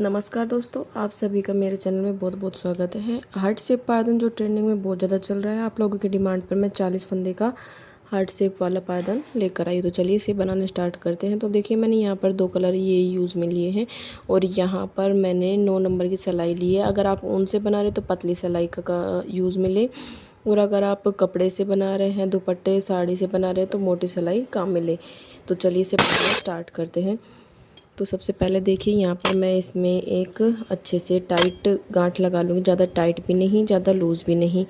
नमस्कार दोस्तों, आप सभी का मेरे चैनल में बहुत बहुत स्वागत है। हार्ट शेप पायदान जो ट्रेंडिंग में बहुत ज़्यादा चल रहा है, आप लोगों की डिमांड पर मैं 40 फंदे का हार्ट शेप वाला पायदान लेकर आई। तो चलिए इसे बनाने स्टार्ट करते हैं। तो देखिए मैंने यहाँ पर 2 कलर ये यूज़ में लिए हैं और यहाँ पर मैंने 9 नंबर की सिलाई ली है। अगर आप ऊन से बना रहे तो पतली सिलाई का यूज़ में ले, और अगर आप कपड़े से बना रहे हैं, दुपट्टे साड़ी से बना रहे हैं तो मोटी सिलाई काम में ले। तो चलिए इसे बनाना स्टार्ट करते हैं। तो सबसे पहले देखिए यहाँ पर मैं इसमें एक अच्छे से टाइट गांठ लगा लूँगी। ज़्यादा टाइट भी नहीं, ज़्यादा लूज़ भी नहीं,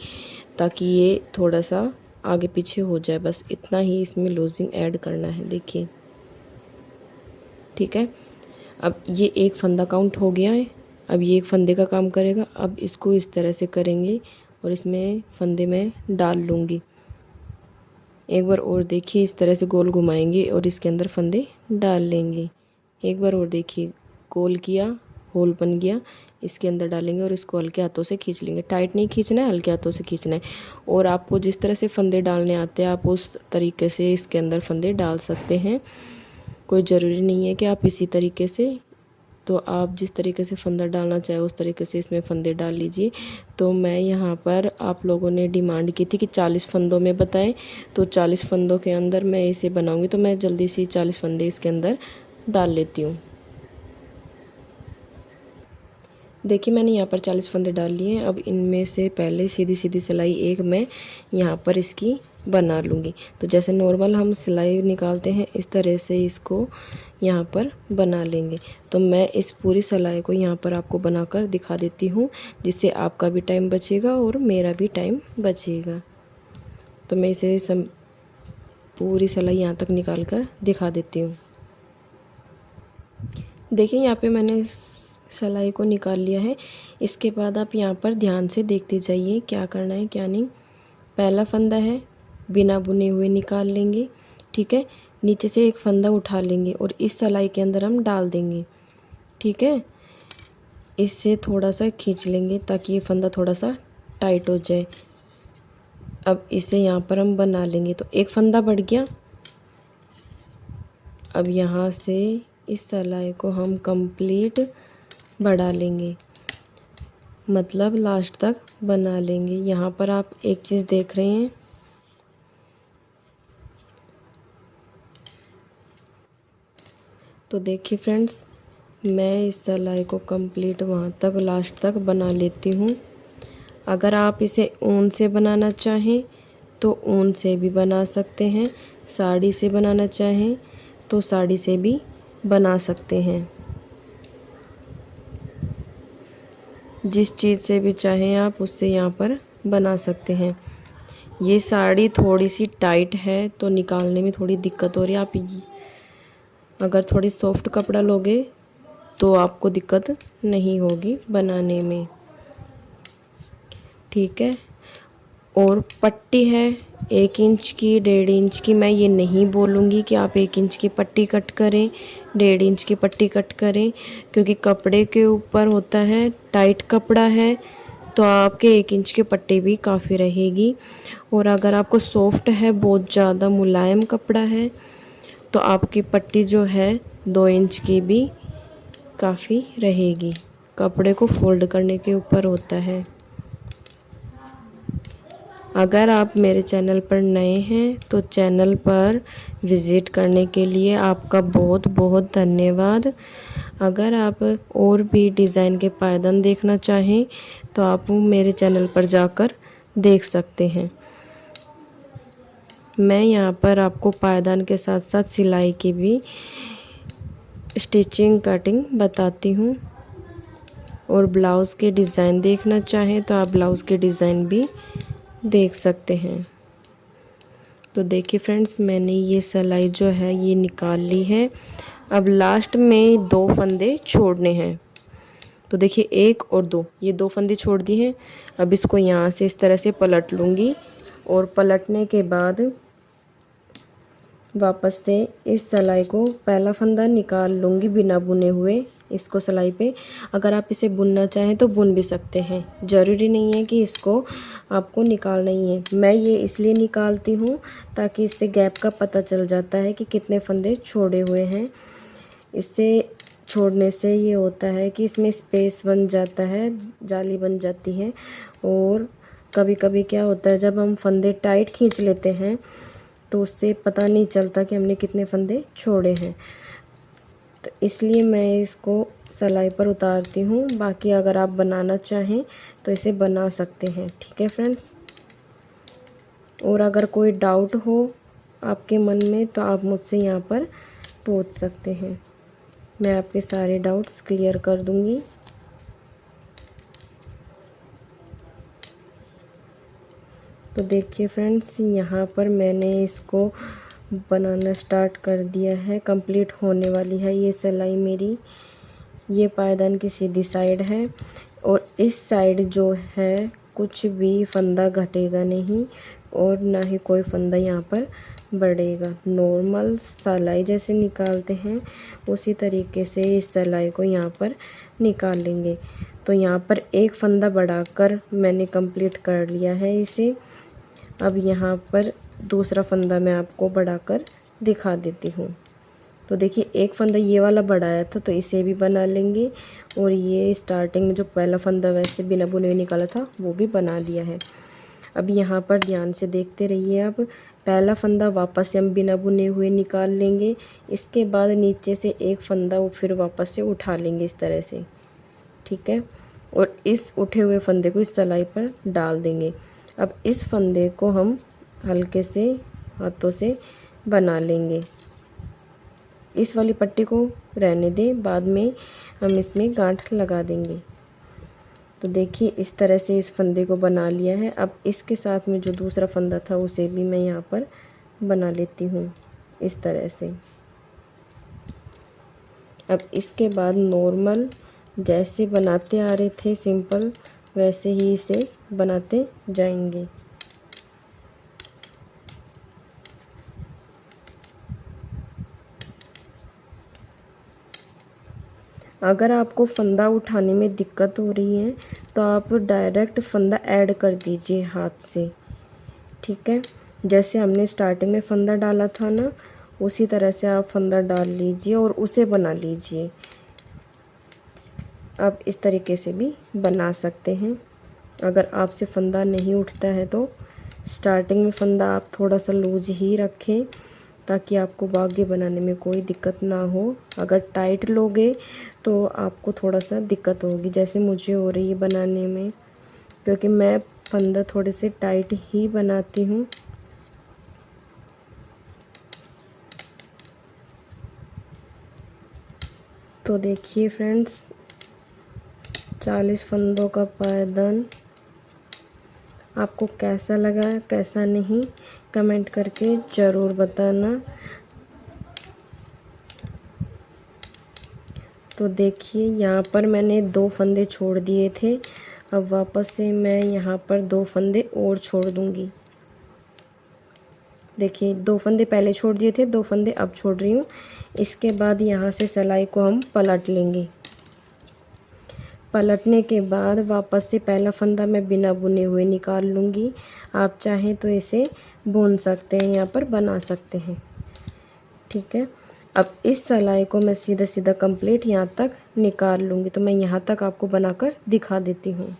ताकि ये थोड़ा सा आगे पीछे हो जाए। बस इतना ही इसमें लूजिंग ऐड करना है। देखिए ठीक है। अब ये एक फंदा काउंट हो गया है। अब ये एक फंदे का काम करेगा। अब इसको इस तरह से करेंगे और इसमें फंदे में डाल लूँगी। एक बार और देखिए, इस तरह से गोल घुमाएंगे और इसके अंदर फंदे डाल लेंगे। एक बार और देखिए, गोल किया, होल बन गया, इसके अंदर डालेंगे और इसको हल्के हाथों से खींच लेंगे। टाइट नहीं खींचना है, हल्के हाथों से खींचना है। और आपको जिस तरह से फंदे डालने आते हैं आप उस तरीके से इसके अंदर फंदे डाल सकते हैं। कोई ज़रूरी नहीं है कि आप इसी तरीके से, तो आप जिस तरीके से फंदा डालना चाहे उस तरीके से इसमें फंदे डाल लीजिए। तो मैं यहाँ पर, आप लोगों ने डिमांड की थी कि 40 फंदों में बताएं, तो 40 फंदों के अंदर मैं इसे बनाऊंगी। तो मैं जल्दी से 40 फंदे इसके अंदर डाल लेती हूँ। देखिए मैंने यहाँ पर 40 फंदे डाल लिए हैं। अब इनमें से पहले सीधी सीधी सिलाई एक मैं यहाँ पर इसकी बना लूँगी। तो जैसे नॉर्मल हम सिलाई निकालते हैं इस तरह से इसको यहाँ पर बना लेंगे। तो मैं इस पूरी सिलाई को यहाँ पर आपको बनाकर दिखा देती हूँ, जिससे आपका भी टाइम बचेगा और मेरा भी टाइम बचेगा। तो मैं इसे पूरी सिलाई यहाँ तक निकाल कर दिखा देती हूँ। देखिए यहाँ पे मैंने सिलाई को निकाल लिया है। इसके बाद आप यहाँ पर ध्यान से देखते जाइए क्या करना है क्या नहीं। पहला फंदा है, बिना बुने हुए निकाल लेंगे। ठीक है, नीचे से एक फंदा उठा लेंगे और इस सिलाई के अंदर हम डाल देंगे। ठीक है, इससे थोड़ा सा खींच लेंगे ताकि ये फंदा थोड़ा सा टाइट हो जाए। अब इसे यहाँ पर हम बना लेंगे। तो एक फंदा बढ़ गया। अब यहाँ से इस सिलाई को हम कंप्लीट बढ़ा लेंगे, मतलब लास्ट तक बना लेंगे। यहाँ पर आप एक चीज़ देख रहे हैं, तो देखिए फ्रेंड्स, मैं इस सिलाई को कंप्लीट वहाँ तक लास्ट तक बना लेती हूँ। अगर आप इसे ऊन से बनाना चाहें तो ऊन से भी बना सकते हैं, साड़ी से बनाना चाहें तो साड़ी से भी बना सकते हैं। जिस चीज़ से भी चाहें आप उससे यहाँ पर बना सकते हैं। ये साड़ी थोड़ी सी टाइट है तो निकालने में थोड़ी दिक्कत हो रही है। आप अगर थोड़ी सॉफ्ट कपड़ा लोगे तो आपको दिक्कत नहीं होगी बनाने में। ठीक है, और पट्टी है 1 इंच की, 1.5 इंच की। मैं ये नहीं बोलूँगी कि आप 1 इंच की पट्टी कट करें, 1.5 इंच की पट्टी कट करें, क्योंकि कपड़े के ऊपर होता है। टाइट कपड़ा है तो आपके 1 इंच की पट्टी भी काफ़ी रहेगी। और अगर आपको सॉफ्ट है, बहुत ज़्यादा मुलायम कपड़ा है, तो आपकी पट्टी जो है 2 इंच की भी काफ़ी रहेगी। कपड़े को फोल्ड करने के ऊपर होता है। अगर आप मेरे चैनल पर नए हैं तो चैनल पर विज़िट करने के लिए आपका बहुत बहुत धन्यवाद। अगर आप और भी डिज़ाइन के पायदान देखना चाहें तो आप मेरे चैनल पर जाकर देख सकते हैं। मैं यहाँ पर आपको पायदान के साथ साथ सिलाई की भी स्टिचिंग कटिंग बताती हूँ। और ब्लाउज़ के डिज़ाइन देखना चाहें तो आप ब्लाउज़ के डिज़ाइन भी देख सकते हैं। तो देखिए फ्रेंड्स, मैंने ये सिलाई जो है ये निकाल ली है। अब लास्ट में 2 फंदे छोड़ने हैं। तो देखिए 1 और 2, ये 2 फंदे छोड़ दिए हैं। अब इसको यहाँ से इस तरह से पलट लूँगी और पलटने के बाद वापस से इस सिलाई को पहला फंदा निकाल लूँगी बिना बुने हुए इसको सिलाई पे। अगर आप इसे बुनना चाहें तो बुन भी सकते हैं, ज़रूरी नहीं है कि इसको आपको निकालना ही है। मैं ये इसलिए निकालती हूँ ताकि इससे गैप का पता चल जाता है कि कितने फंदे छोड़े हुए हैं। इससे छोड़ने से ये होता है कि इसमें स्पेस बन जाता है, जाली बन जाती है। और कभी कभी क्या होता है, जब हम फंदे टाइट खींच लेते हैं तो उससे पता नहीं चलता कि हमने कितने फंदे छोड़े हैं। तो इसलिए मैं इसको सिलाई पर उतारती हूँ। बाकी अगर आप बनाना चाहें तो इसे बना सकते हैं। ठीक है फ्रेंड्स, और अगर कोई डाउट हो आपके मन में तो आप मुझसे यहाँ पर पूछ सकते हैं, मैं आपके सारे डाउट्स क्लियर कर दूँगी। तो देखिए फ्रेंड्स, यहाँ पर मैंने इसको बनाना स्टार्ट कर दिया है, कंप्लीट होने वाली है ये सिलाई मेरी। ये पायदान की सीधी साइड है और इस साइड जो है कुछ भी फंदा घटेगा नहीं और ना ही कोई फंदा यहाँ पर बढ़ेगा। नॉर्मल सिलाई जैसे निकालते हैं उसी तरीके से इस सिलाई को यहाँ पर निकाल लेंगे। तो यहाँ पर एक फंदा बढ़ाकर मैंने कंप्लीट कर लिया है इसे। अब यहाँ पर दूसरा फंदा मैं आपको बढ़ाकर दिखा देती हूँ। तो देखिए, एक फंदा ये वाला बढ़ाया था तो इसे भी बना लेंगे, और ये स्टार्टिंग में जो पहला फंदा वैसे बिना बुने हुए निकाला था वो भी बना लिया है। अब यहाँ पर ध्यान से देखते रहिए। अब पहला फंदा वापस से हम बिना बुने हुए निकाल लेंगे, इसके बाद नीचे से एक फंदा फिर वापस से उठा लेंगे इस तरह से। ठीक है, और इस उठे हुए फंदे को इस सिलाई पर डाल देंगे। अब इस फंदे को हम हल्के से हाथों से बना लेंगे। इस वाली पट्टी को रहने दें, बाद में हम इसमें गांठ लगा देंगे। तो देखिए, इस तरह से इस फंदे को बना लिया है। अब इसके साथ में जो दूसरा फंदा था उसे भी मैं यहाँ पर बना लेती हूँ इस तरह से। अब इसके बाद नॉर्मल जैसे बनाते आ रहे थे सिंपल, वैसे ही इसे बनाते जाएंगे। अगर आपको फंदा उठाने में दिक्कत हो रही है तो आप डायरेक्ट फंदा ऐड कर दीजिए हाथ से। ठीक है, जैसे हमने स्टार्टिंग में फंदा डाला था ना, उसी तरह से आप फंदा डाल लीजिए और उसे बना लीजिए। आप इस तरीके से भी बना सकते हैं। अगर आपसे फंदा नहीं उठता है तो स्टार्टिंग में फंदा आप थोड़ा सा लूज ही रखें, ताकि आपको आगे बनाने में कोई दिक्कत ना हो। अगर टाइट लोगे तो आपको थोड़ा सा दिक्कत होगी, जैसे मुझे हो रही है बनाने में, क्योंकि मैं फंदा थोड़े से टाइट ही बनाती हूँ। तो देखिए फ्रेंड्स, 40 फंदों का पायदान आपको कैसा लगा कैसा नहीं कमेंट करके ज़रूर बताना। तो देखिए, यहाँ पर मैंने 2 फंदे छोड़ दिए थे। अब वापस से मैं यहाँ पर 2 फंदे और छोड़ दूँगी। देखिए, 2 फंदे पहले छोड़ दिए थे, 2 फंदे अब छोड़ रही हूँ। इसके बाद यहाँ से सिलाई को हम पलट लेंगे। पलटने के बाद वापस से पहला फंदा मैं बिना बुने हुए निकाल लूँगी। आप चाहें तो इसे बुन सकते हैं, यहाँ पर बना सकते हैं। ठीक है, अब इस सिलाई को मैं सीधा सीधा कंप्लीट यहाँ तक निकाल लूँगी। तो मैं यहाँ तक आपको बनाकर दिखा देती हूँ।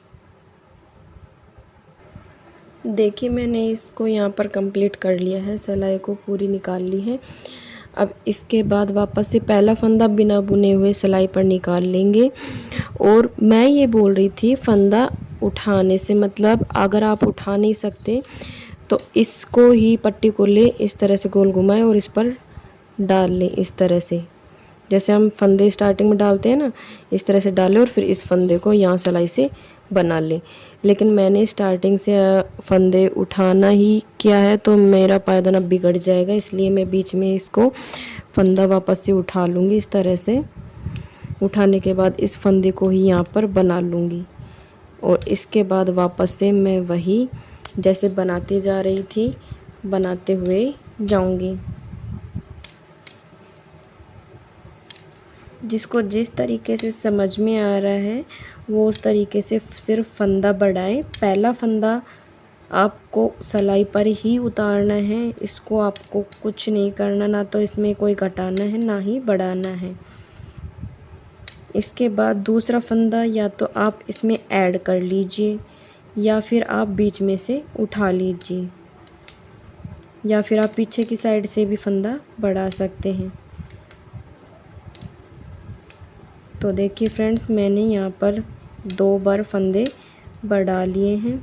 देखिए, मैंने इसको यहाँ पर कंप्लीट कर लिया है, सिलाई को पूरी निकाल ली है। अब इसके बाद वापस से पहला फंदा बिना बुने हुए सिलाई पर निकाल लेंगे। और मैं ये बोल रही थी फंदा उठाने से, मतलब अगर आप उठा नहीं सकते तो इसको ही पट्टी को ले इस तरह से गोल घुमाएं और इस पर डाल लें इस तरह से। जैसे हम फंदे स्टार्टिंग में डालते हैं ना, इस तरह से डालें और फिर इस फंदे को यहाँ सिलाई से बना लें। लेकिन मैंने स्टार्टिंग से फंदे उठाना ही किया है तो मेरा पायदान अब बिगड़ जाएगा, इसलिए मैं बीच में इसको फंदा वापस से उठा लूँगी। इस तरह से उठाने के बाद इस फंदे को ही यहाँ पर बना लूँगी और इसके बाद वापस से मैं वही जैसे बनाती जा रही थी बनाते हुए जाऊँगी। जिसको जिस तरीके से समझ में आ रहा है वो उस तरीके से सिर्फ फंदा बढ़ाएं। पहला फंदा आपको सिलाई पर ही उतारना है, इसको आपको कुछ नहीं करना, ना तो इसमें कोई घटाना है ना ही बढ़ाना है। इसके बाद दूसरा फंदा या तो आप इसमें ऐड कर लीजिए या फिर आप बीच में से उठा लीजिए, या फिर आप पीछे की साइड से भी फंदा बढ़ा सकते हैं। तो देखिए फ्रेंड्स, मैंने यहाँ पर 2 बार फंदे बढ़ा लिए हैं।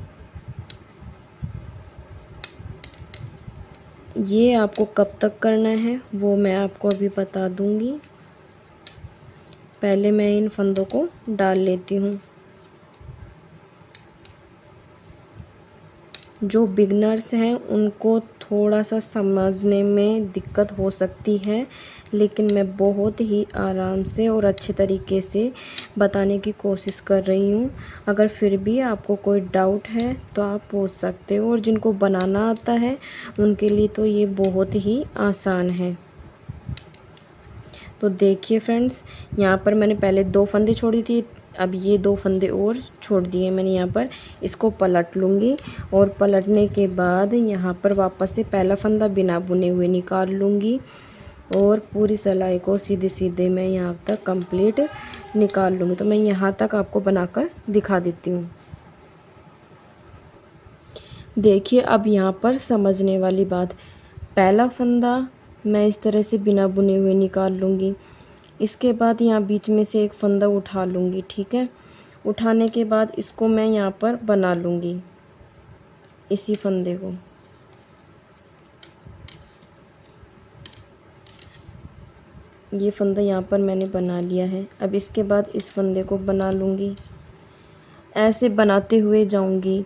ये आपको कब तक करना है वो मैं आपको अभी बता दूँगी। पहले मैं इन फंदों को डाल लेती हूँ। जो बिगनर्स हैं उनको थोड़ा सा समझने में दिक्कत हो सकती है, लेकिन मैं बहुत ही आराम से और अच्छे तरीके से बताने की कोशिश कर रही हूँ। अगर फिर भी आपको कोई डाउट है तो आप पूछ सकते हो, और जिनको बनाना आता है उनके लिए तो ये बहुत ही आसान है। तो देखिए फ्रेंड्स, यहाँ पर मैंने पहले 2 फंदे छोड़ी थी, अब ये 2 फंदे और छोड़ दिए मैंने। यहाँ पर इसको पलट लूँगी और पलटने के बाद यहाँ पर वापस से पहला फंदा बिना बुने हुए निकाल लूँगी और पूरी सिलाई को सीधे सीधे मैं यहाँ तक कंप्लीट निकाल लूँगी। तो मैं यहाँ तक आपको बनाकर दिखा देती हूँ। देखिए, अब यहाँ पर समझने वाली बात, पहला फंदा मैं इस तरह से बिना बुने हुए निकाल लूँगी। इसके बाद यहाँ बीच में से एक फंदा उठा लूँगी, ठीक है। उठाने के बाद इसको मैं यहाँ पर बना लूँगी, इसी फंदे को। ये फंदा यहाँ पर मैंने बना लिया है। अब इसके बाद इस फंदे को बना लूँगी, ऐसे बनाते हुए जाऊँगी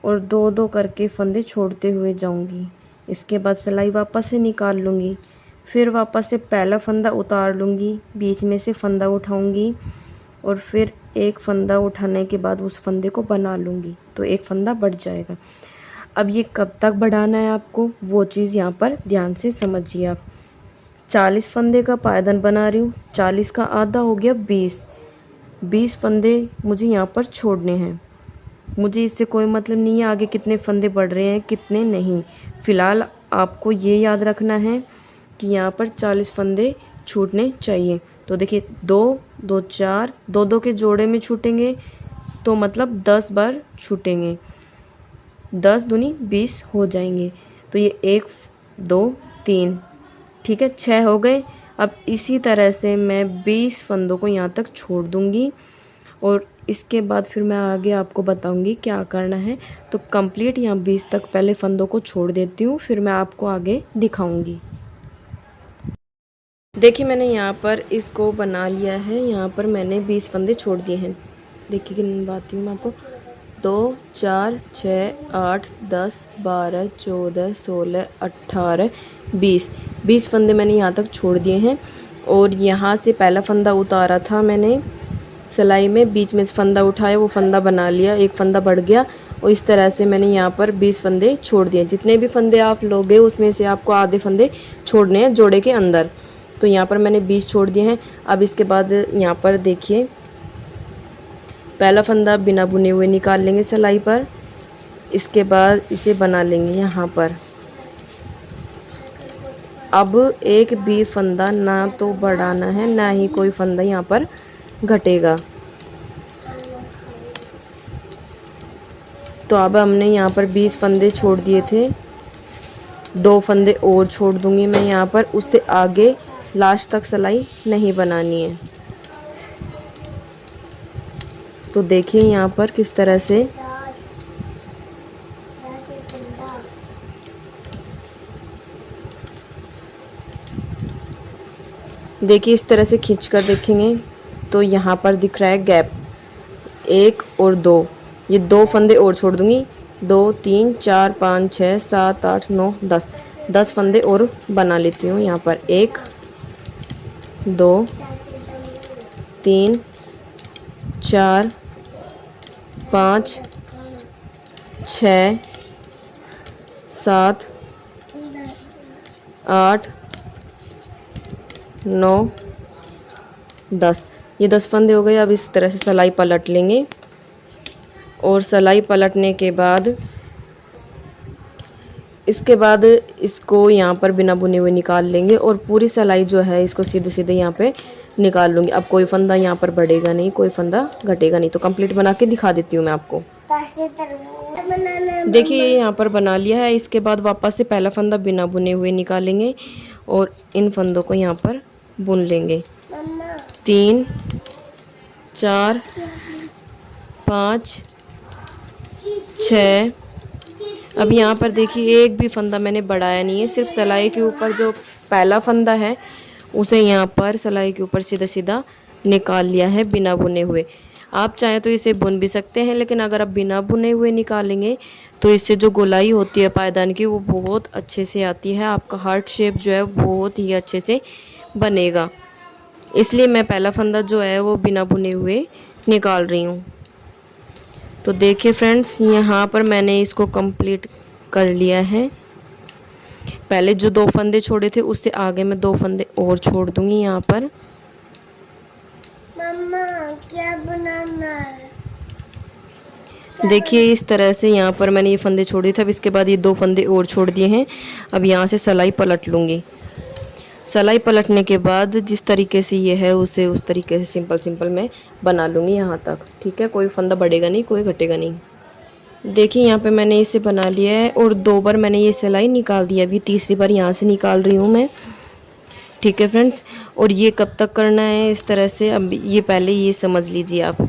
और 2-2 करके फंदे छोड़ते हुए जाऊँगी। इसके बाद सिलाई वापस से निकाल लूँगी, फिर वापस से पहला फंदा उतार लूँगी, बीच में से फंदा उठाऊँगी और फिर एक फंदा उठाने के बाद उस फंदे को बना लूँगी, तो एक फंदा बढ़ जाएगा। अब ये कब तक बढ़ाना है आपको, वो चीज़ यहाँ पर ध्यान से समझिए आप। 40 फंदे का पायदान बना रही हूँ, 40 का आधा हो गया 20 फंदे मुझे यहाँ पर छोड़ने हैं। मुझे इससे कोई मतलब नहीं है आगे कितने फंदे बढ़ रहे हैं कितने नहीं। फ़िलहाल आपको ये याद रखना है कि यहाँ पर 40 फंदे छूटने चाहिए। तो देखिए 2 2 4 2 के जोड़े में छूटेंगे तो मतलब 10 बार छूटेंगे, 10 दूनी 20 हो जाएंगे। तो ये 1 2 3, ठीक है, 6 हो गए। अब इसी तरह से मैं 20 फंदों को यहाँ तक छोड़ दूँगी और इसके बाद फिर मैं आगे आपको बताऊंगी क्या करना है। तो कंप्लीट यहाँ 20 तक पहले फंदों को छोड़ देती हूँ, फिर मैं आपको आगे दिखाऊंगी। देखिए, मैंने यहाँ पर इसको बना लिया है। यहाँ पर मैंने 20 फंदे छोड़ दिए हैं। देखिए गिनवाती हूँ मैं आपको, 2 4 6 8 10 12 14 16 18 20 फंदे मैंने यहाँ तक छोड़ दिए हैं। और यहाँ से पहला फंदा उतारा था मैंने सिलाई में, बीच में से फंदा उठाया, वो फंदा बना लिया, एक फंदा बढ़ गया और इस तरह से मैंने यहाँ पर 20 फंदे छोड़ दिए। जितने भी फंदे आप लोगे उसमें से आपको आधे फंदे छोड़ने हैं जोड़े के अंदर। तो यहाँ पर मैंने 20 छोड़ दिए हैं। अब इसके बाद यहाँ पर देखिए, पहला फंदा बिना बुने हुए निकाल लेंगे सिलाई पर, इसके बाद इसे बना लेंगे यहाँ पर। अब एक भी फंदा ना तो बढ़ाना है ना ही कोई फंदा यहाँ पर घटेगा। तो अब हमने यहाँ पर 20 फंदे छोड़ दिए थे, 2 फंदे और छोड़ दूंगी मैं यहाँ पर। उससे आगे लास्ट तक सिलाई नहीं बनानी है। तो देखिए यहाँ पर किस तरह से देखिए, इस तरह से खींच कर देखेंगे तो यहाँ पर दिख रहा है गैप 1 और 2। ये 2 फंदे और छोड़ दूंगी, 2 3 4 5 6 7 8 9 10 फंदे और बना लेती हूँ यहाँ पर। 1 2 3 4 5 6 7 8 9 10, ये 10 फंदे हो गए। अब इस तरह से सिलाई पलट लेंगे और सिलाई पलटने के बाद इसके बाद इसको यहाँ पर बिना बुने हुए निकाल लेंगे और पूरी सिलाई जो है इसको सीधे सीधे यहाँ पे निकाल लूँगी। अब कोई फंदा यहाँ पर बढ़ेगा नहीं, कोई फंदा घटेगा नहीं। तो कंप्लीट बना के दिखा देती हूँ मैं आपको। देखिए यहाँ पर बना लिया है। इसके बाद वापस से पहला फंदा बिना बुने हुए निकालेंगे और इन फंदों को यहाँ पर बुन लेंगे। 3 4 5 6। अब यहाँ पर देखिए एक भी फंदा मैंने बढ़ाया नहीं है, सिर्फ सिलाई के ऊपर जो पहला फंदा है उसे यहाँ पर सिलाई के ऊपर सीधा सीधा निकाल लिया है बिना बुने हुए। आप चाहें तो इसे बुन भी सकते हैं, लेकिन अगर आप बिना बुने हुए निकालेंगे तो इससे जो गोलाई होती है पायदान की वो बहुत अच्छे से आती है। आपका हार्ट शेप जो है बहुत ही अच्छे से बनेगा। इसलिए मैं पहला फंदा जो है वो बिना बुने हुए निकाल रही हूँ। तो देखिए फ्रेंड्स, यहाँ पर मैंने इसको कंप्लीट कर लिया है। पहले जो 2 फंदे छोड़े थे उससे आगे मैं 2 फंदे और छोड़ दूंगी यहाँ पर। मम्मा क्या बनाना है? देखिए इस तरह से यहाँ पर मैंने ये फंदे छोड़े थे। अब इसके बाद ये 2 फंदे और छोड़ दिए हैं। अब यहाँ से सिलाई पलट लूँगी। सिलाई पलटने के बाद जिस तरीके से ये है उसे उस तरीके से सिंपल सिंपल मैं बना लूँगी यहाँ तक। ठीक है, कोई फंदा बढ़ेगा नहीं, कोई घटेगा नहीं। देखिए यहाँ पे मैंने इसे बना लिया है और 2 बार मैंने ये सिलाई निकाल दी है। अभी तीसरी बार यहाँ से निकाल रही हूँ मैं। ठीक है फ्रेंड्स, और ये कब तक करना है इस तरह से, अब ये पहले ये समझ लीजिए आप।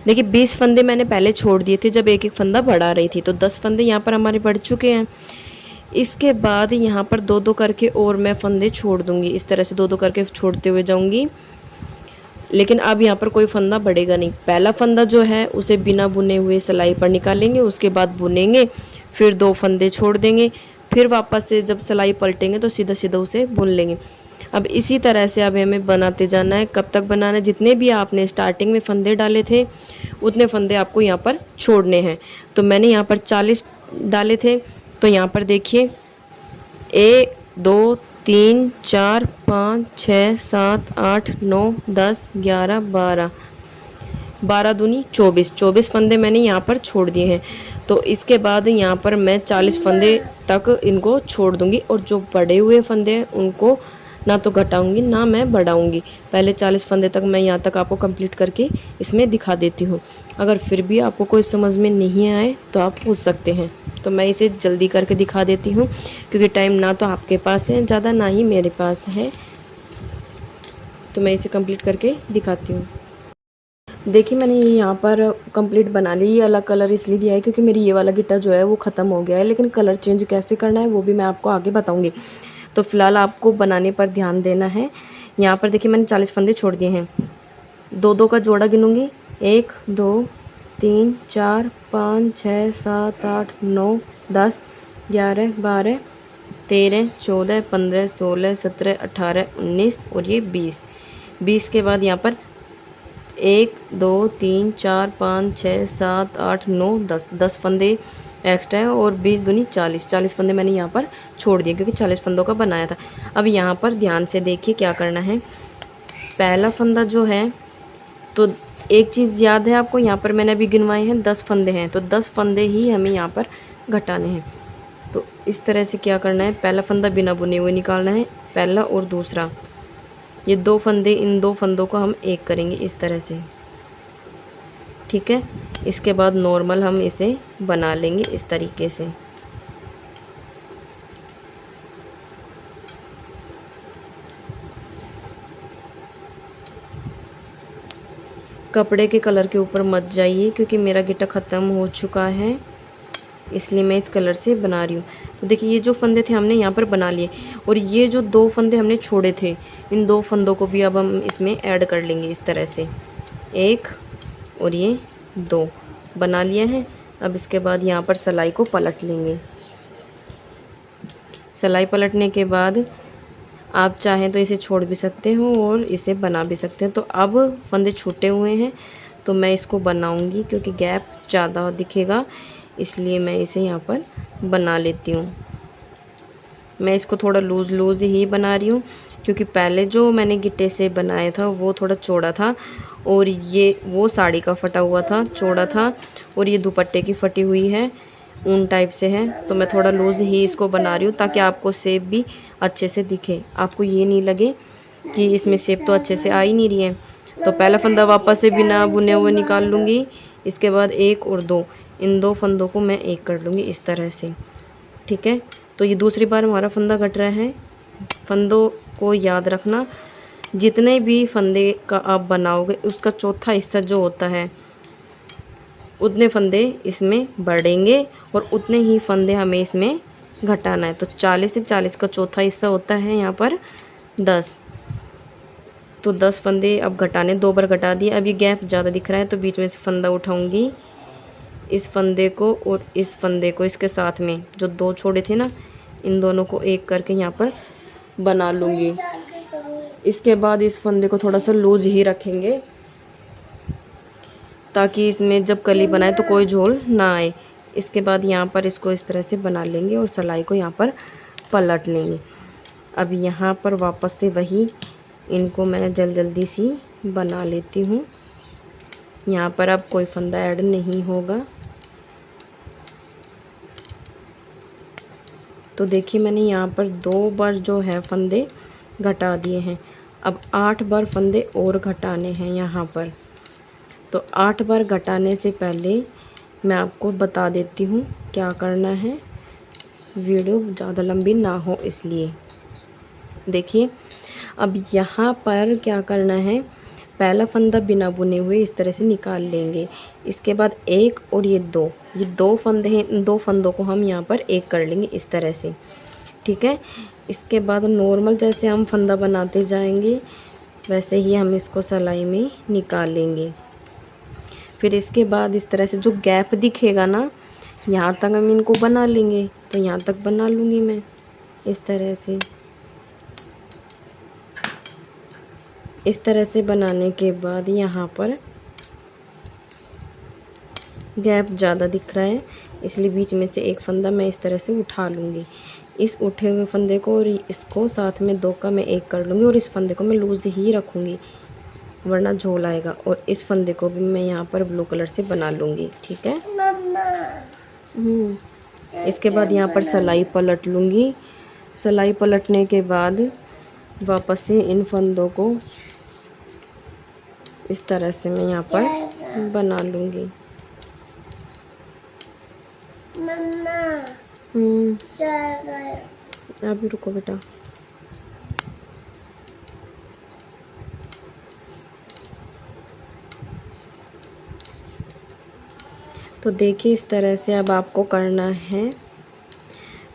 देखिए 20 फंदे मैंने पहले छोड़ दिए थे जब एक एक फंदा बढ़ा रही थी, तो 10 फंदे यहाँ पर हमारे बढ़ चुके हैं। इसके बाद यहाँ पर 2-2 करके और मैं फंदे छोड़ दूँगी। इस तरह से 2-2 करके छोड़ते हुए जाऊँगी, लेकिन अब यहाँ पर कोई फंदा बढ़ेगा नहीं। पहला फंदा जो है उसे बिना बुने हुए सिलाई पर निकालेंगे, उसके बाद बुनेंगे, फिर 2 फंदे छोड़ देंगे, फिर वापस से जब सिलाई पलटेंगे तो सीधा सीधा उसे बुन लेंगे। अब इसी तरह से अब हमें बनाते जाना है। कब तक बनाना है? जितने भी आपने स्टार्टिंग में फंदे डाले थे उतने फंदे आपको यहाँ पर छोड़ने हैं। तो मैंने यहाँ पर 40 डाले थे, तो यहाँ पर देखिए 1 2 3 4 5 6 7 8 9 10 11 12 12 दूनी 24 फंदे मैंने यहाँ पर छोड़ दिए हैं। तो इसके बाद यहाँ पर मैं 40 फंदे तक इनको छोड़ दूँगी और जो बढ़े हुए फंदे हैं उनको ना तो घटाऊँगी ना मैं बढ़ाऊँगी। पहले 40 फंदे तक मैं यहाँ तक आपको कंप्लीट करके इसमें दिखा देती हूँ। अगर फिर भी आपको कोई समझ में नहीं आए तो आप पूछ सकते हैं। तो मैं इसे जल्दी करके दिखा देती हूँ क्योंकि टाइम ना तो आपके पास है ज़्यादा, ना ही मेरे पास है। तो मैं इसे कंप्लीट करके दिखाती हूँ। देखिए मैंने ये यहाँ पर कंप्लीट बना ली। ये अलग कलर इसलिए दिया है क्योंकि मेरी ये वाला गिट्टा जो है वो ख़त्म हो गया है, लेकिन कलर चेंज कैसे करना है वो भी मैं आपको आगे बताऊँगी। तो फ़िलहाल आपको बनाने पर ध्यान देना है। यहाँ पर देखिए मैंने 40 फंदे छोड़ दिए हैं। 2-2 का जोड़ा गिनूँगी। 1 2 3 4 5 6 7 8 9 10 11 12 13 14 15 16 17 18 19 और ये 20 के बाद यहाँ पर 1 2 3 4 5 6 7 8 9 10 फंदे एक्स्ट्रा है और 20 दूनी 40 फंदे मैंने यहाँ पर छोड़ दिए क्योंकि 40 फंदों का बनाया था। अब यहाँ पर ध्यान से देखिए क्या करना है। पहला फंदा जो है, तो एक चीज़ याद है आपको, यहाँ पर मैंने अभी गिनवाए हैं 10 फंदे हैं, तो 10 फंदे ही हमें यहाँ पर घटाने हैं। तो इस तरह से क्या करना है, पहला फंदा बिना बुने हुए निकालना है, पहला और दूसरा, ये 2 फंदे, इन 2 फंदों को हम एक करेंगे इस तरह से। ठीक है, इसके बाद नॉर्मल हम इसे बना लेंगे इस तरीके से। कपड़े के कलर के ऊपर मत जाइए क्योंकि मेरा गिट्टा ख़त्म हो चुका है, इसलिए मैं इस कलर से बना रही हूँ। तो देखिए ये जो फंदे थे हमने यहाँ पर बना लिए, और ये जो 2 फंदे हमने छोड़े थे, इन 2 फंदों को भी अब हम इसमें ऐड कर लेंगे इस तरह से। 1 और ये 2 बना लिए हैं। अब इसके बाद यहाँ पर सिलाई को पलट लेंगे। सिलाई पलटने के बाद आप चाहें तो इसे छोड़ भी सकते हो और इसे बना भी सकते हैं। तो अब फंदे छूटे हुए हैं तो मैं इसको बनाऊंगी क्योंकि गैप ज़्यादा दिखेगा, इसलिए मैं इसे यहाँ पर बना लेती हूँ। मैं इसको थोड़ा लूज़ ही बना रही हूँ क्योंकि पहले जो मैंने गिट्टे से बनाया था वो थोड़ा चौड़ा था और ये वो साड़ी का फटा हुआ था, चौड़ा था, और ये दुपट्टे की फटी हुई है, ऊन टाइप से है। तो मैं थोड़ा लूज़ ही इसको बना रही हूँ ताकि आपको शेप भी अच्छे से दिखे, आपको ये नहीं लगे कि इसमें शेप तो अच्छे से आ ही नहीं रही है। तो पहला फंदा वापस से बिना बुने हुए निकाल लूँगी। इसके बाद एक और दो, इन दो फंदों को मैं एक कर लूँगी इस तरह से। ठीक है, तो ये दूसरी बार हमारा फंदा कट रहा है। फंदों को याद रखना, जितने भी फंदे का आप बनाओगे उसका चौथा हिस्सा जो होता है उतने फंदे इसमें बढ़ेंगे और उतने ही फंदे हमें इसमें घटाना है। तो 40 से 40 का चौथा हिस्सा होता है यहाँ पर 10। तो 10 फंदे अब घटाने, 2 बार घटा दिए। अब ये गैप ज़्यादा दिख रहा है तो बीच में से फंदा उठाऊंगी, इस फंदे को और इस फंदे को इसके साथ में जो 2 छोड़े थे ना, इन दोनों को एक करके यहाँ पर बना लूँगी। इसके बाद इस फंदे को थोड़ा सा लूज ही रखेंगे ताकि इसमें जब कली बनाए तो कोई झोल ना आए। इसके बाद यहाँ पर इसको इस तरह से बना लेंगे और सिलाई को यहाँ पर पलट लेंगे। अब यहाँ पर वापस से वही इनको मैं जल्दी सी बना लेती हूँ। यहाँ पर अब कोई फंदा ऐड नहीं होगा। तो देखिए मैंने यहाँ पर 2 बार जो है फंदे घटा दिए हैं। अब 8 बार फंदे और घटाने हैं यहाँ पर। तो 8 बार घटाने से पहले मैं आपको बता देती हूँ क्या करना है, वीडियो ज़्यादा लंबी ना हो इसलिए। देखिए अब यहाँ पर क्या करना है, पहला फंदा बिना बुने हुए इस तरह से निकाल लेंगे। इसके बाद एक और ये दो फंदे हैं, इन 2 फंदों को हम यहाँ पर एक कर लेंगे इस तरह से। ठीक है, इसके बाद नॉर्मल जैसे हम फंदा बनाते जाएंगे वैसे ही हम इसको सिलाई में निकाल लेंगे। फिर इसके बाद इस तरह से जो गैप दिखेगा ना, यहाँ तक हम इनको बना लेंगे। तो यहाँ तक बना लूँगी मैं इस तरह से। इस तरह से बनाने के बाद यहाँ पर गैप ज़्यादा दिख रहा है इसलिए बीच में से एक फंदा मैं इस तरह से उठा लूँगी। इस उठे हुए फंदे को और इसको साथ में 2 का मैं एक कर लूँगी और इस फंदे को मैं लूज़ ही रखूँगी वरना झोल आएगा। और इस फंदे को भी मैं यहाँ पर ब्लू कलर से बना लूँगी। ठीक है, इसके बाद यहाँ पर सिलाई पलट लूँगी। सिलाई पलटने के बाद वापस से इन फंदों को इस तरह से मैं यहाँ पर बना लूँगी। अभी रुको बेटा। तो देखिए इस तरह से अब आपको करना है।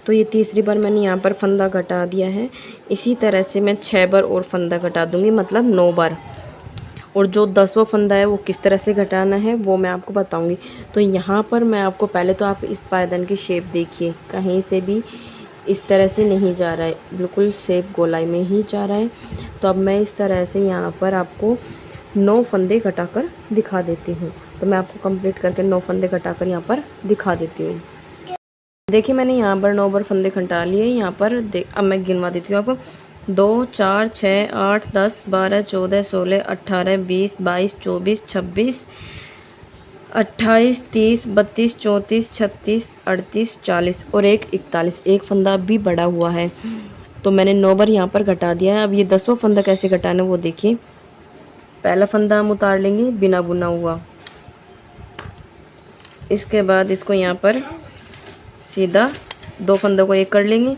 तो ये तीसरी बार मैंने यहाँ पर फंदा घटा दिया है। इसी तरह से मैं 6 बार और फंदा घटा दूँगी, मतलब 9 बार। और जो 10वां फंदा है वो किस तरह से घटाना है वो मैं आपको बताऊंगी। तो यहाँ पर मैं आपको पहले तो आप इस पायदान की शेप देखिए, कहीं से भी इस तरह से नहीं जा रहा है, बिल्कुल शेप गोलाई में ही जा रहा है। तो अब मैं इस तरह से यहाँ पर आपको 9 फंदे घटाकर दिखा देती हूँ। तो मैं आपको कंप्लीट करके 9 फंदे घटाकर यहाँ पर दिखा देती हूँ। देखिए मैंने यहाँ पर 9 बार फंदे घटा लिए। यहाँ पर अब मैं गिनवा देती हूँ आपको। 2 4 6 8 10 12 14 16 18 20 22 24 26 28 30 32 34 36 38 40 और एक 41। एक फंदा भी बड़ा हुआ है तो मैंने 9 बार यहाँ पर घटा दिया है। अब ये 10वां फंदा कैसे घटाना है वो देखिए। पहला फंदा हम उतार लेंगे बिना बुना हुआ। इसके बाद इसको यहाँ पर सीधा 2 फंदों को एक कर लेंगे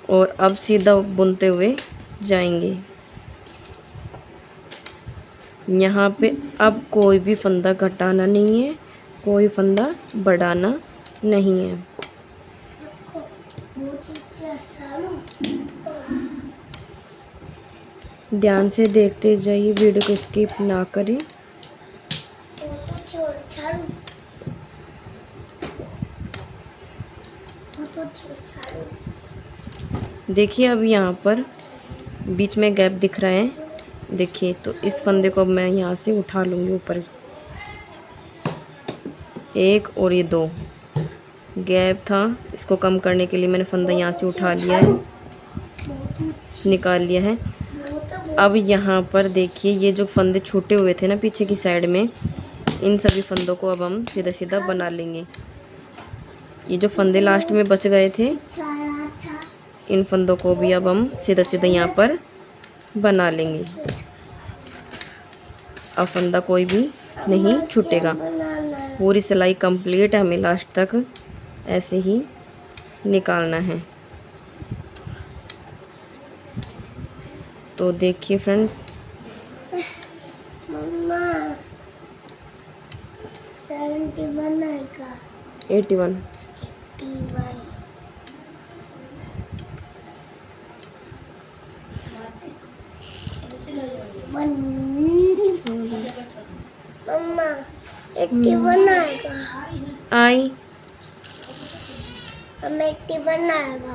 और अब सीधा बुनते हुए जाएंगे। यहाँ पे अब कोई भी फंदा घटाना नहीं है, कोई फंदा बढ़ाना नहीं है। ध्यान से देखते जाइए, वीडियो को स्किप ना करें। देखिए अब यहाँ पर बीच में गैप दिख रहा है, देखिए। तो इस फंदे को मैं यहाँ से उठा लूँगी ऊपर, एक और ये 2 गैप था, इसको कम करने के लिए मैंने फंदा यहाँ से उठा लिया है, निकाल लिया है। अब यहाँ पर देखिए ये जो फंदे छूटे हुए थे ना पीछे की साइड में, इन सभी फंदों को अब हम सीधा सीधा बना लेंगे। ये जो फंदे लास्ट में बच गए थे इन फंदों को भी अब हम सीधा सीधा यहाँ पर बना लेंगे। अब फंदा कोई भी नहीं छूटेगा। बनाना है। पूरी सिलाई कंप्लीट हमें लास्ट तक ऐसे ही निकालना है। तो देखिए फ्रेंड्स, मम्मा 71 आएगा। 81 81 मम्मा 81 आएगा। आई। हम 81 आएगा।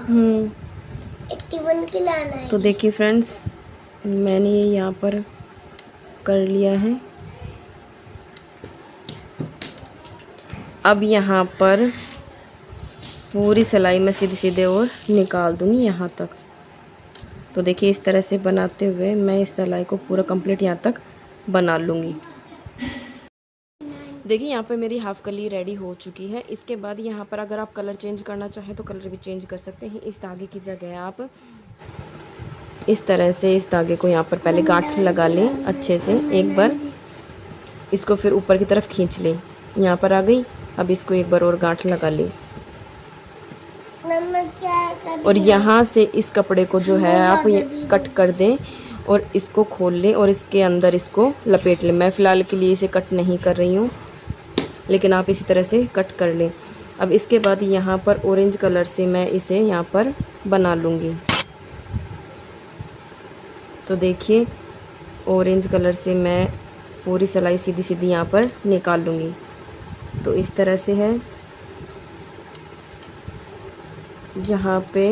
81 की लाना है। तो देखिए फ्रेंड्स, मैंने ये यहाँ पर कर लिया है। अब यहाँ पर पूरी सिलाई मैं सीधे सीधे और निकाल दूँगी यहाँ तक। तो देखिए इस तरह से बनाते हुए मैं इस सिलाई को पूरा कंप्लीट यहाँ तक बना लूँगी। देखिए यहाँ पर मेरी हाफ कली रेडी हो चुकी है। इसके बाद यहाँ पर अगर आप कलर चेंज करना चाहें तो कलर भी चेंज कर सकते हैं। इस धागे की जगह आप इस तरह से इस धागे को यहाँ पर पहले गांठ लगा लें अच्छे से एक बार। इसको फिर ऊपर की तरफ खींच लें। यहाँ पर आ गई। अब इसको एक बार और गांठ लगा लें और यहाँ से इस कपड़े को जो है आप ये कट कर दें और इसको खोल लें और इसके अंदर इसको लपेट लें। मैं फ़िलहाल के लिए इसे कट नहीं कर रही हूँ, लेकिन आप इसी तरह से कट कर लें। अब इसके बाद यहाँ पर ऑरेंज कलर से मैं इसे यहाँ पर बना लूँगी। तो देखिए ऑरेंज कलर से मैं पूरी सिलाई सीधी सीधी यहाँ पर निकाल लूँगी। तो इस तरह से है। यहाँ पे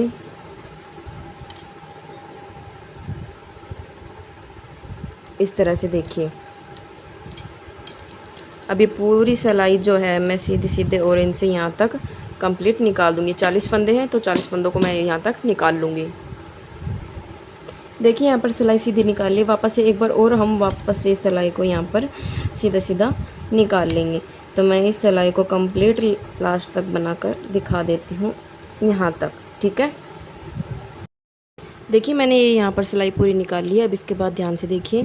इस तरह से देखिए। अब ये पूरी सिलाई जो है मैं सीधे सीधे ऑरेंज से यहाँ तक कंप्लीट निकाल दूँगी। 40 फंदे हैं तो 40 फंदों को मैं यहाँ तक निकाल लूँगी। देखिए यहाँ पर सिलाई सीधी निकाल ली। वापस से एक बार और हम वापस से सिलाई को यहाँ पर सीधा सीधा निकाल लेंगे। तो मैं इस सिलाई को कंप्लीट लास्ट तक बनाकर दिखा देती हूँ यहाँ तक, ठीक है। देखिए मैंने ये यहाँ पर सिलाई पूरी निकाल ली है। अब इसके बाद ध्यान से देखिए,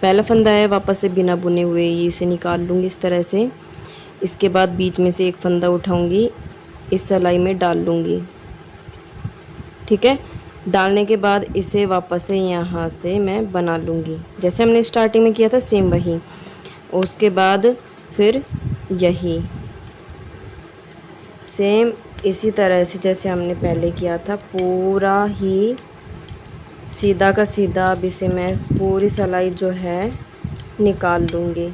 पहला फंदा है वापस से बिना बुने हुए इसे निकाल लूँगी इस तरह से। इसके बाद बीच में से एक फंदा उठाऊँगी, इस सिलाई में डाल लूँगी, ठीक है। डालने के बाद इसे वापस से यहाँ से मैं बना लूँगी जैसे हमने स्टार्टिंग में किया था, सेम वही। उसके बाद फिर यही सेम इसी तरह से जैसे हमने पहले किया था, पूरा ही सीधा का सीधा। अब इसे मैं पूरी सिलाई जो है निकाल दूँगी।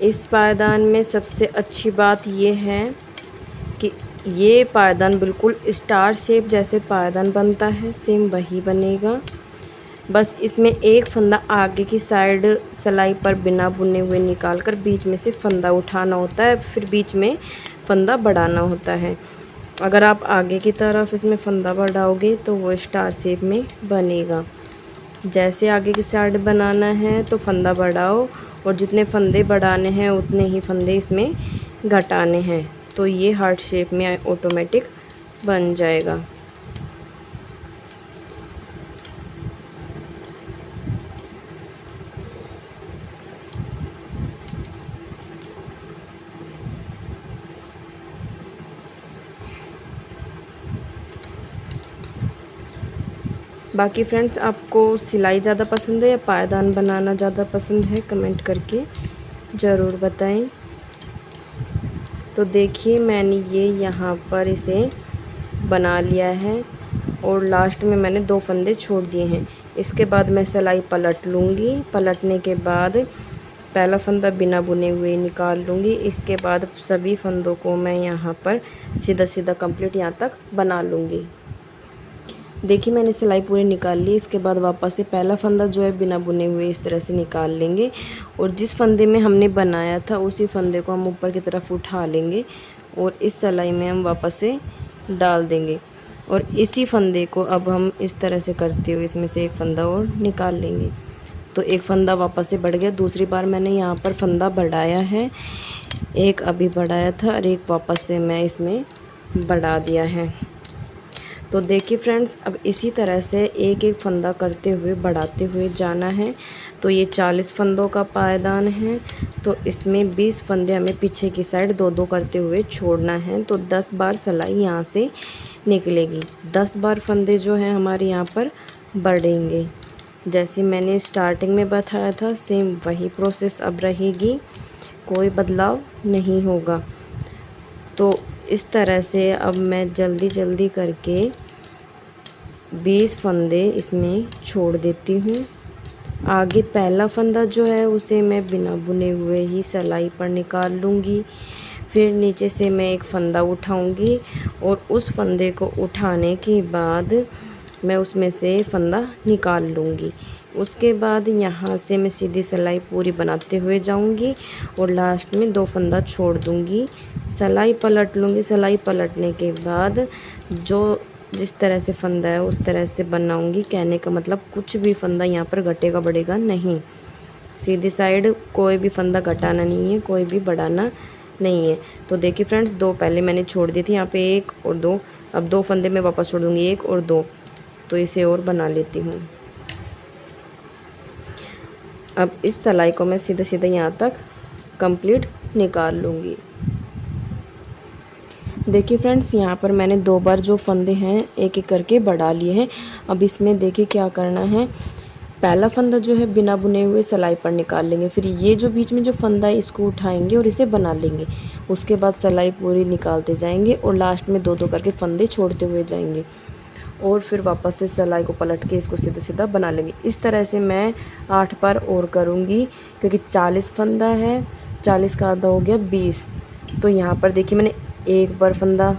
इस पायदान में सबसे अच्छी बात ये है कि ये पायदान बिल्कुल स्टार शेप जैसे पायदान बनता है, सेम वही बनेगा। बस इसमें एक फंदा आगे की साइड सिलाई पर बिना बुने हुए निकाल कर बीच में से फंदा उठाना होता है, फिर बीच में फंदा बढ़ाना होता है। अगर आप आगे की तरफ इसमें फंदा बढ़ाओगे तो वो स्टार शेप में बनेगा। जैसे आगे की साइड बनाना है तो फंदा बढ़ाओ और जितने फंदे बढ़ाने हैं उतने ही फंदे इसमें घटाने हैं, तो ये हार्ट शेप में ऑटोमेटिक बन जाएगा। बाकी फ्रेंड्स, आपको सिलाई ज़्यादा पसंद है या पायदान बनाना ज़्यादा पसंद है, कमेंट करके ज़रूर बताएं। तो देखिए मैंने ये यहाँ पर इसे बना लिया है और लास्ट में मैंने 2 फंदे छोड़ दिए हैं। इसके बाद मैं सिलाई पलट लूँगी। पलटने के बाद पहला फंदा बिना बुने हुए निकाल लूँगी। इसके बाद सभी फंदों को मैं यहाँ पर सीधा सीधा कंप्लीट यहाँ तक बना लूँगी। देखिए मैंने सिलाई पूरी निकाल ली। इसके बाद वापस से पहला फंदा जो है बिना बुने हुए इस तरह से निकाल लेंगे और जिस फंदे में हमने बनाया था उसी फंदे को हम ऊपर की तरफ उठा लेंगे और इस सिलाई में हम वापस से डाल देंगे और इसी फंदे को अब हम इस तरह से करते हुए इसमें से एक फ़ंदा और निकाल लेंगे। तो एक फ़ंदा वापस से बढ़ गया। दूसरी बार मैंने यहाँ पर फंदा बढ़ाया है, एक अभी बढ़ाया था और एक वापस से मैं इसमें बढ़ा दिया है। तो देखिए फ्रेंड्स, अब इसी तरह से एक एक फंदा करते हुए बढ़ाते हुए जाना है। तो ये 40 फंदों का पायदान है, तो इसमें 20 फंदे हमें पीछे की साइड दो दो करते हुए छोड़ना है। तो 10 बार सिलाई यहाँ से निकलेगी, 10 बार फंदे जो हैं हमारे यहाँ पर बढ़ेंगे। जैसे मैंने स्टार्टिंग में बताया था सेम वही प्रोसेस अब रहेगी, कोई बदलाव नहीं होगा। तो इस तरह से अब मैं जल्दी जल्दी करके 20 फंदे इसमें छोड़ देती हूँ। आगे पहला फंदा जो है उसे मैं बिना बुने हुए ही सिलाई पर निकाल लूँगी। फिर नीचे से मैं एक फंदा उठाऊँगी और उस फंदे को उठाने के बाद मैं उसमें से फंदा निकाल लूँगी। उसके बाद यहाँ से मैं सीधी सिलाई पूरी बनाते हुए जाऊँगी और लास्ट में 2 फंदा छोड़ दूँगी, सिलाई पलट लूँगी। सिलाई पलटने के बाद जो जिस तरह से फंदा है उस तरह से बनाऊँगी। कहने का मतलब कुछ भी फंदा यहाँ पर घटेगा बढ़ेगा नहीं, सीधी साइड कोई भी फंदा घटाना नहीं है, कोई भी बढ़ाना नहीं है। तो देखिए फ्रेंड्स, 2 पहले मैंने छोड़ दी थी, यहाँ पे 1 और 2, अब 2 फंदे मैं वापस छोड़ दूँगी, 1 और 2। तो इसे और बना लेती हूँ। अब इस सिलाई को मैं सीधे सीधे यहाँ तक कंप्लीट निकाल लूँगी। देखिए फ्रेंड्स, यहाँ पर मैंने 2 बार जो फंदे हैं एक एक करके बढ़ा लिए हैं। अब इसमें देखिए क्या करना है, पहला फंदा जो है बिना बुने हुए सिलाई पर निकाल लेंगे। फिर ये जो बीच में जो फंदा है इसको उठाएंगे और इसे बना लेंगे। उसके बाद सिलाई पूरी निकालते जाएंगे और लास्ट में 2-2 करके फंदे छोड़ते हुए जाएंगे और फिर वापस से सिलाई को पलट के इसको सीधा सीधा बना लेंगे। इस तरह से मैं 8 बार और करूँगी, क्योंकि 40 फंदा है, 40 का आधा हो गया 20। तो यहाँ पर देखिए मैंने 1 बार फंदा,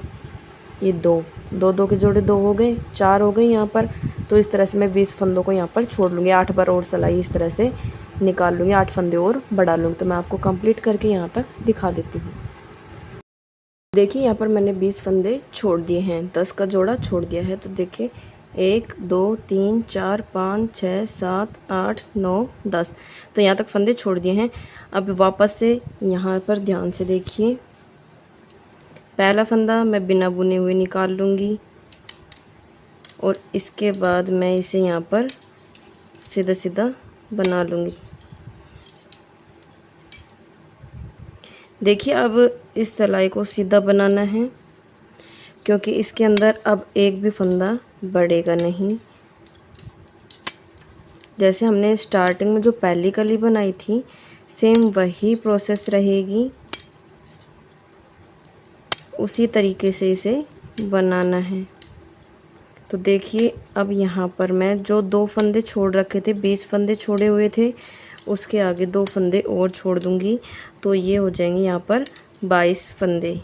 ये 2 के जोड़े 2 हो गए, 4 हो गए यहाँ पर। तो इस तरह से मैं 20 फंदों को यहाँ पर छोड़ लूँगी, 8 बार और सिलाई इस तरह से निकाल लूँगी, 8 फंदे और बढ़ा लूँगी। तो मैं आपको कंप्लीट करके यहाँ तक दिखा देती हूँ। देखिए यहाँ पर मैंने 20 फंदे छोड़ दिए हैं, 10 का जोड़ा छोड़ दिया है। तो देखिए 1 2 3 4 5 6 7 8 9 10, तो यहाँ तक फंदे छोड़ दिए हैं। अब वापस से यहाँ पर ध्यान से देखिए, पहला फंदा मैं बिना बुने हुए निकाल लूँगी और इसके बाद मैं इसे यहाँ पर सीधा सीधा बना लूँगी। देखिए अब इस सिलाई को सीधा बनाना है, क्योंकि इसके अंदर अब एक भी फंदा बढ़ेगा नहीं। जैसे हमने स्टार्टिंग में जो पहली कली बनाई थी सेम वही प्रोसेस रहेगी, उसी तरीके से इसे बनाना है। तो देखिए अब यहाँ पर मैं जो 2 फंदे छोड़ रखे थे, 20 फंदे छोड़े हुए थे, उसके आगे 2 फंदे और छोड़ दूँगी। तो ये हो जाएंगे यहाँ पर 22 फंदे,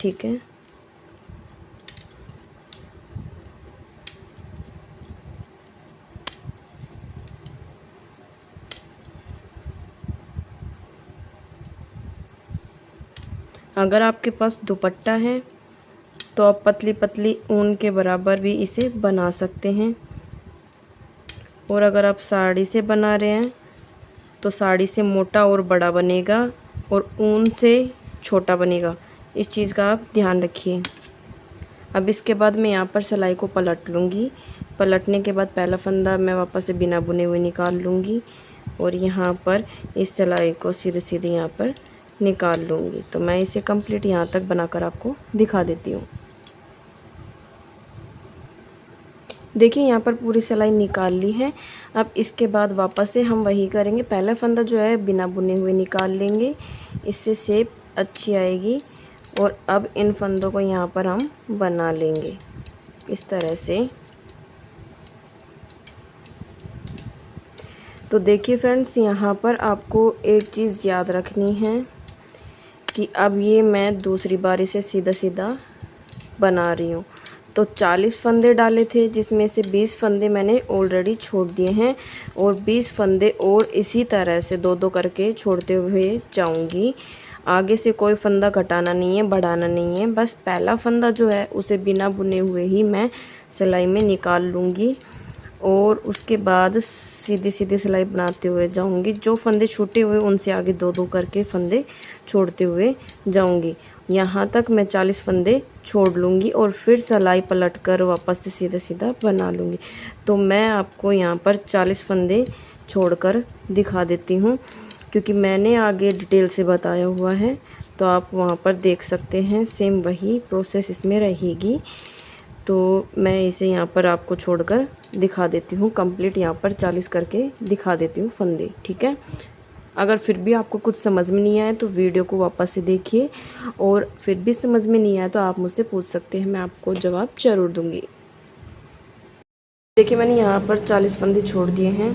ठीक है। अगर आपके पास दुपट्टा है तो आप पतली पतली ऊन के बराबर भी इसे बना सकते हैं, और अगर आप साड़ी से बना रहे हैं तो साड़ी से मोटा और बड़ा बनेगा और ऊन से छोटा बनेगा। इस चीज़ का आप ध्यान रखिए। अब इसके बाद मैं यहाँ पर सिलाई को पलट लूँगी। पलटने के बाद पहला फंदा मैं वापस से बिना बुने हुए निकाल लूँगी और यहाँ पर इस सिलाई को सीधे सीधे यहाँ पर निकाल लूँगी। तो मैं इसे कंप्लीट यहाँ तक बनाकर आपको दिखा देती हूँ। देखिए यहाँ पर पूरी सिलाई निकाल ली है। अब इसके बाद वापस से हम वही करेंगे, पहला फंदा जो है बिना बुने हुए निकाल लेंगे, इससे शेप अच्छी आएगी। और अब इन फंदों को यहाँ पर हम बना लेंगे इस तरह से। तो देखिए फ्रेंड्स, यहाँ पर आपको एक चीज़ याद रखनी है कि अब ये मैं दूसरी बारी से सीधा सीधा बना रही हूँ। तो 40 फंदे डाले थे, जिसमें से 20 फंदे मैंने ऑलरेडी छोड़ दिए हैं और 20 फंदे और इसी तरह से 2-2 करके छोड़ते हुए जाऊंगी। आगे से कोई फंदा घटाना नहीं है, बढ़ाना नहीं है, बस पहला फंदा जो है उसे बिना बुने हुए ही मैं सिलाई में निकाल लूँगी और उसके बाद सीधी सीधी सिलाई बनाते हुए जाऊंगी। जो फंदे छूटे हुए उनसे आगे 2-2 करके फंदे छोड़ते हुए जाऊंगी यहाँ तक मैं 40 फंदे छोड़ लूँगी और फिर सिलाई पलट कर वापस से सीधा सीधा बना लूँगी। तो मैं आपको यहाँ पर 40 फंदे छोड़कर दिखा देती हूँ, क्योंकि मैंने आगे डिटेल से बताया हुआ है, तो आप वहाँ पर देख सकते हैं। सेम वही प्रोसेस इसमें रहेगी। तो मैं इसे यहाँ पर आपको छोड़कर दिखा देती हूँ कंप्लीट, यहाँ पर 40 करके दिखा देती हूँ फंदे, ठीक है। अगर फिर भी आपको कुछ समझ में नहीं आया तो वीडियो को वापस से देखिए, और फिर भी समझ में नहीं आया तो आप मुझसे पूछ सकते हैं, मैं आपको जवाब ज़रूर दूँगी। देखिए मैंने यहाँ पर 40 फंदे छोड़ दिए हैं।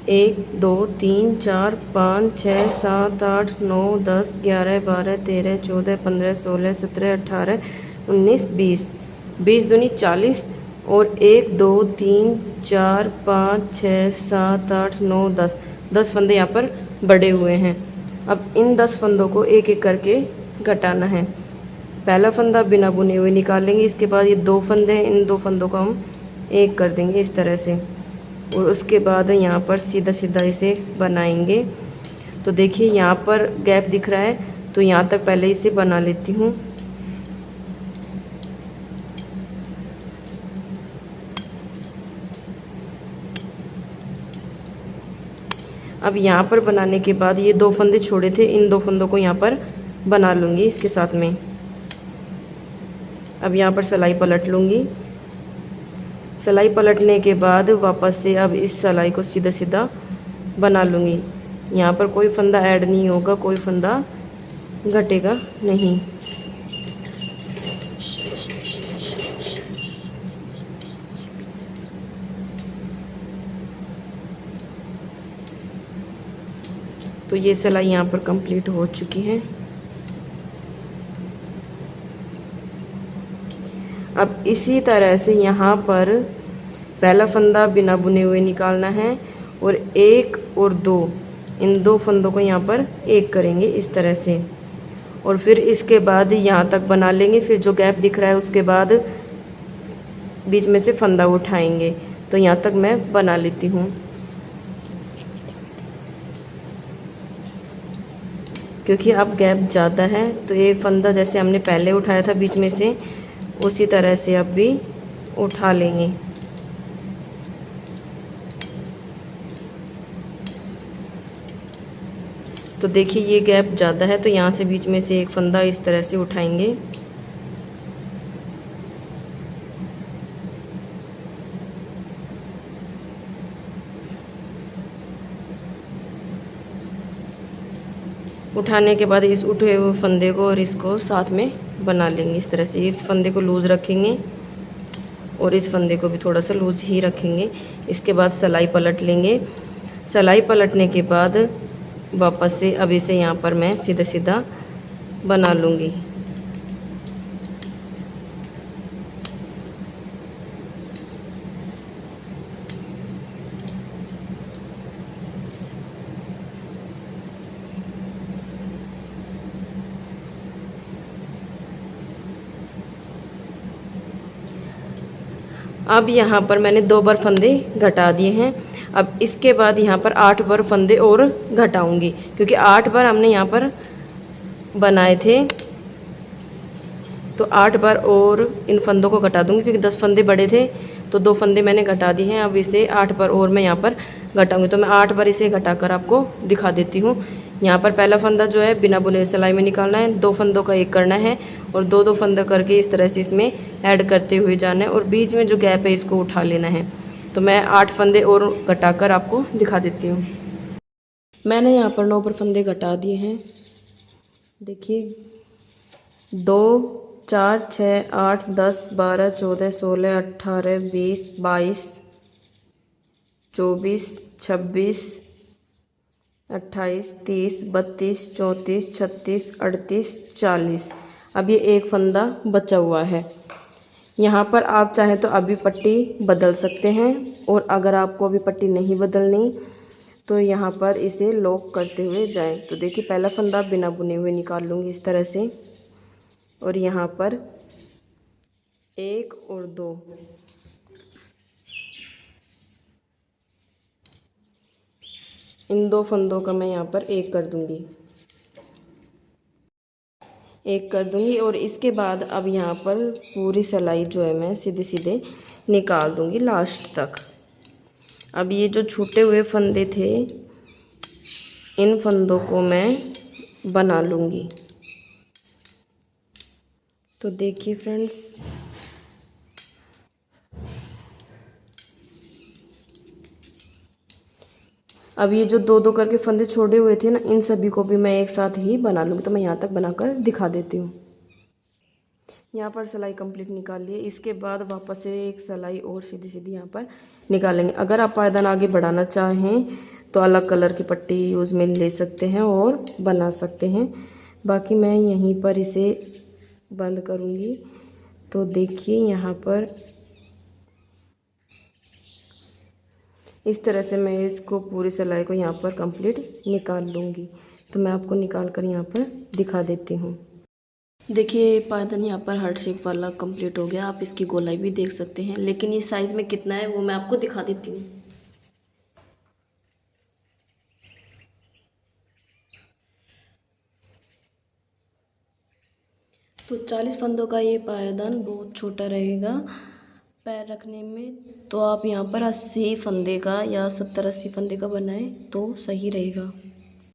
1 2 3 4 5 6 7 8 9 10 11 12 13 14 15 16 17 18 19 20 20 दूनी 40 और 1 2 3 4 5 6 7 8 9 10 फंदे यहाँ पर बड़े हुए हैं। अब इन 10 फंदों को एक एक करके घटाना है। पहला फंदा बिना बुने हुए निकालेंगे, इसके बाद ये 2 फंदे हैं, इन 2 फंदों को हम एक कर देंगे इस तरह से, और उसके बाद यहाँ पर सीधा सीधा इसे बनाएंगे। तो देखिए यहाँ पर गैप दिख रहा है, तो यहाँ तक पहले इसे बना लेती हूँ। अब यहाँ पर बनाने के बाद ये 2 फंदे छोड़े थे, इन 2 फंदों को यहाँ पर बना लूँगी इसके साथ में। अब यहाँ पर सिलाई पलट लूँगी। सिलाई पलटने के बाद वापस से अब इस सिलाई को सीधा सीधा बना लूँगी। यहाँ पर कोई फंदा ऐड नहीं होगा, कोई फंदा घटेगा नहीं। तो ये सिलाई यहाँ पर कंप्लीट हो चुकी है। अब इसी तरह से यहाँ पर पहला फंदा बिना बुने हुए निकालना है, और 1 और 2 इन 2 फंदों को यहाँ पर एक करेंगे इस तरह से, और फिर इसके बाद यहाँ तक बना लेंगे। फिर जो गैप दिख रहा है उसके बाद बीच में से फंदा उठाएंगे। तो यहाँ तक मैं बना लेती हूँ, क्योंकि अब गैप ज़्यादा है। तो एक फंदा जैसे हमने पहले उठाया था बीच में से, उसी तरह से अब भी उठा लेंगे। तो देखिए ये गैप ज़्यादा है, तो यहाँ से बीच में से एक फंदा इस तरह से उठाएंगे। उठाने के बाद इस उठे हुए फंदे को और इसको साथ में बना लेंगे इस तरह से। इस फंदे को लूज़ रखेंगे और इस फंदे को भी थोड़ा सा लूज़ ही रखेंगे। इसके बाद सिलाई पलट लेंगे। सिलाई पलटने के बाद वापस से अब इसे यहाँ पर मैं सीधा सीधा बना लूँगी। अब यहाँ पर मैंने 2 बार फंदे घटा दिए हैं। अब इसके बाद यहाँ पर 8 बार फंदे और घटाऊंगी, क्योंकि 8 बार हमने यहाँ पर बनाए थे। तो 8 बार और इन फंदों को घटा दूंगी, क्योंकि 10 फंदे बड़े थे तो 2 फंदे मैंने घटा दिए हैं। अब इसे 8 बार और मैं यहाँ पर घटाऊंगी। तो मैं 8 बार इसे घटाकर आपको दिखा देती हूँ। यहाँ पर पहला फंदा जो है बिना बुने सिलाई में निकालना है, 2 फंदों का एक करना है और 2-2 फंदा करके इस तरह से इसमें ऐड करते हुए जाना है, और बीच में जो गैप है इसको उठा लेना है। तो मैं 8 फंदे और घटाकर आपको दिखा देती हूँ। मैंने यहाँ पर 9 बार फंदे घटा दिए हैं। देखिए 2 4 6 8 10 12 14 16 18 20 22 24 26 28 30 32 34 36 38 40। अब ये एक फंदा बचा हुआ है। यहाँ पर आप चाहें तो अभी पट्टी बदल सकते हैं, और अगर आपको अभी पट्टी नहीं बदलनी तो यहाँ पर इसे लॉक करते हुए जाएं। तो देखिए पहला फंदा बिना बुने हुए निकाल लूँगी इस तरह से, और यहाँ पर 1 और 2 इन 2 फंदों का मैं यहाँ पर एक कर दूँगी। एक कर दूंगी। और इसके बाद अब यहाँ पर पूरी सिलाई जो है मैं सीधे सीधे निकाल दूंगी लास्ट तक। अब ये जो छूटे हुए फंदे थे, इन फंदों को मैं बना लूँगी। तो देखिए फ्रेंड्स, अब ये जो दो दो करके फंदे छोड़े हुए थे ना, इन सभी को भी मैं एक साथ ही बना लूँगी। तो मैं यहाँ तक बनाकर दिखा देती हूँ। यहाँ पर सिलाई कंप्लीट निकाल लिए। इसके बाद वापस से एक सिलाई और सीधी सीधी यहाँ पर निकालेंगे। अगर आप पायदान आगे बढ़ाना चाहें तो अलग कलर की पट्टी यूज़ में ले सकते हैं और बना सकते हैं। बाकी मैं यहीं पर इसे बंद करूँगी। तो देखिए यहाँ पर इस तरह से मैं इसको पूरी सिलाई को यहाँ पर कंप्लीट निकाल लूँगी। तो मैं आपको निकाल कर यहाँ पर दिखा देती हूँ। देखिए पायदान यहाँ पर हार्ट शेप वाला कंप्लीट हो गया। आप इसकी गोलाई भी देख सकते हैं, लेकिन ये साइज़ में कितना है वो मैं आपको दिखा देती हूँ। तो 40 फंदों का ये पायदान बहुत छोटा रहेगा पैर रखने में। तो आप यहाँ पर 80 फंदे का या 70-80 फंदे का बनाएं तो सही रहेगा।